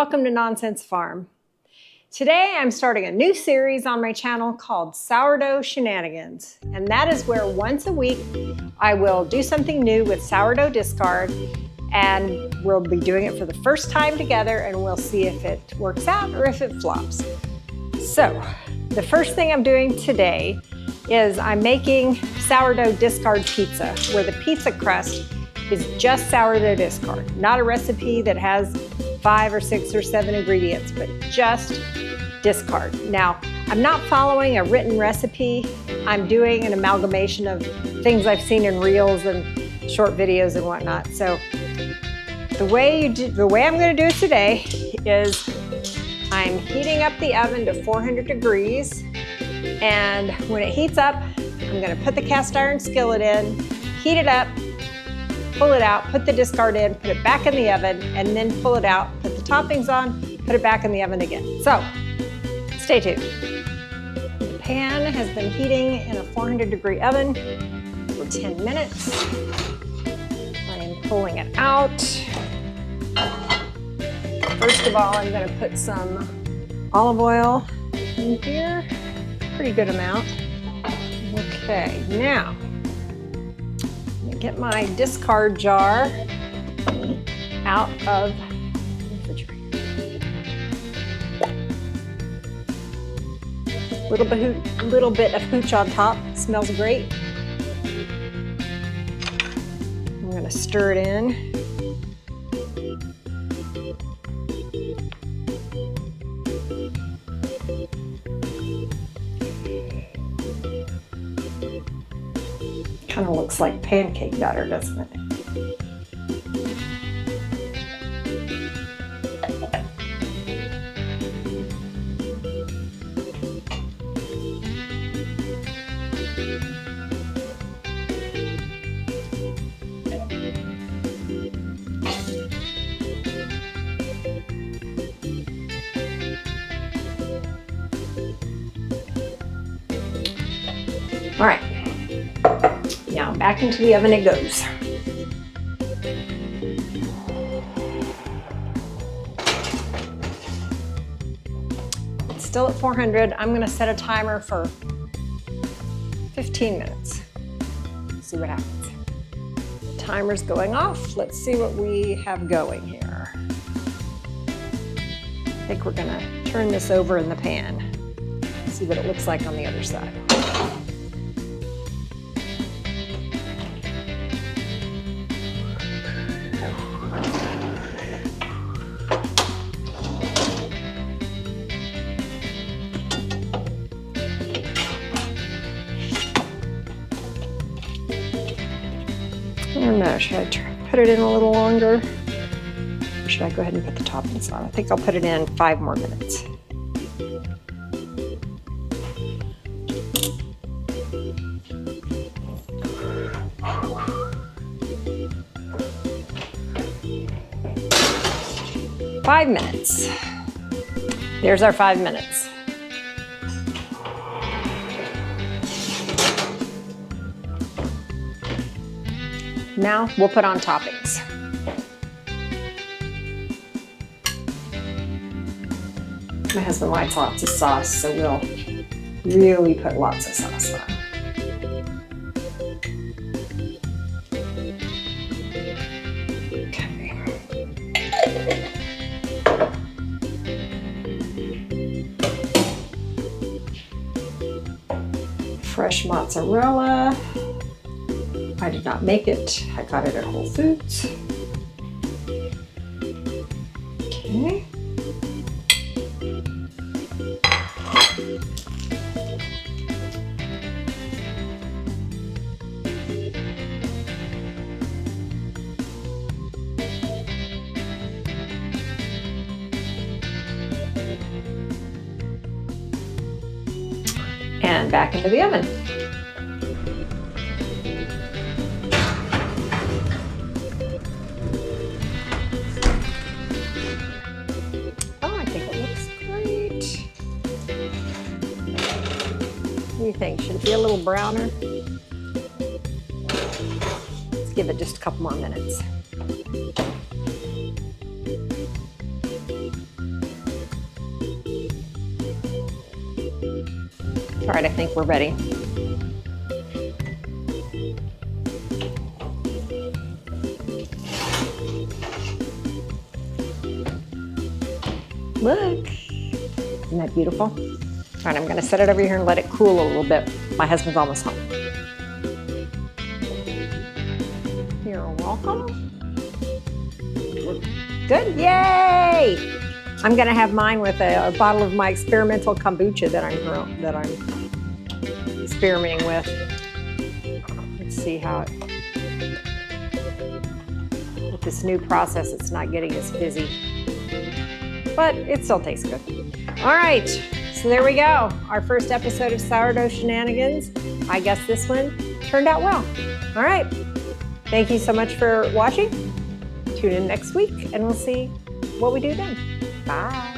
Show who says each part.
Speaker 1: welcome to Nonsense Farm. Today I'm starting a new series on my channel called Sourdough Shenanigans, and that is where once a week I will do something new with sourdough discard, and we'll be doing it for the first time together, and we'll see if it works out or if it flops. So the first thing I'm doing today is I'm making sourdough discard pizza, where the pizza crust is just sourdough discard, not a recipe that has 5 or 6 or 7 ingredients, but just discard. Now, I'm not following a written recipe. I'm doing an amalgamation of things I've seen in reels and short videos and whatnot. So the way I'm going to do it today is I'm heating up the oven to 400 degrees, and when it heats up, I'm going to put the cast iron skillet in, heat it up, pull it out, put the discard in, put it back in the oven, and then pull it out, put the toppings on, put it back in the oven again. So, stay tuned. The pan has been heating in a 400 degree oven for 10 minutes. I am pulling it out. First of all, I'm going to put some olive oil in here, pretty good amount. Okay, now, get my discard jar out of the refrigerator. Little bit of hooch on top, smells great. I'm going to stir it in. Kind of looks like pancake batter, doesn't it? All right. Now back into the oven it goes. It's still at 400. I'm going to set a timer for 15 minutes. See what happens. Timer's going off. Let's see what we have going here. I think we're going to turn this over in the pan. See what it looks like on the other side. I don't know, should I put it in a little longer? Or should I go ahead and put the toppings on? I think I'll put it in 5 more minutes. Five minutes. There's our 5 minutes. Now we'll put on toppings. My husband likes lots of sauce, so we'll really put lots of sauce on. Okay. Fresh mozzarella. I did not make it. I got it at Whole Foods. Okay. And back into the oven. What do you think? Should it be a little browner? Let's give it just a couple more minutes. All right, I think we're ready. Look, isn't that beautiful? All right, I'm gonna set it over here and let it cool a little bit. My husband's almost home. You're welcome. Good, yay! I'm gonna have mine with a bottle of my experimental kombucha that I'm experimenting with. Let's see how with this new process, it's not getting as fizzy, but it still tastes good. All right, so there we go. Our first episode of Sourdough Shenanigans. I guess this one turned out well. All right, thank you so much for watching. Tune in next week and we'll see what we do then. Bye.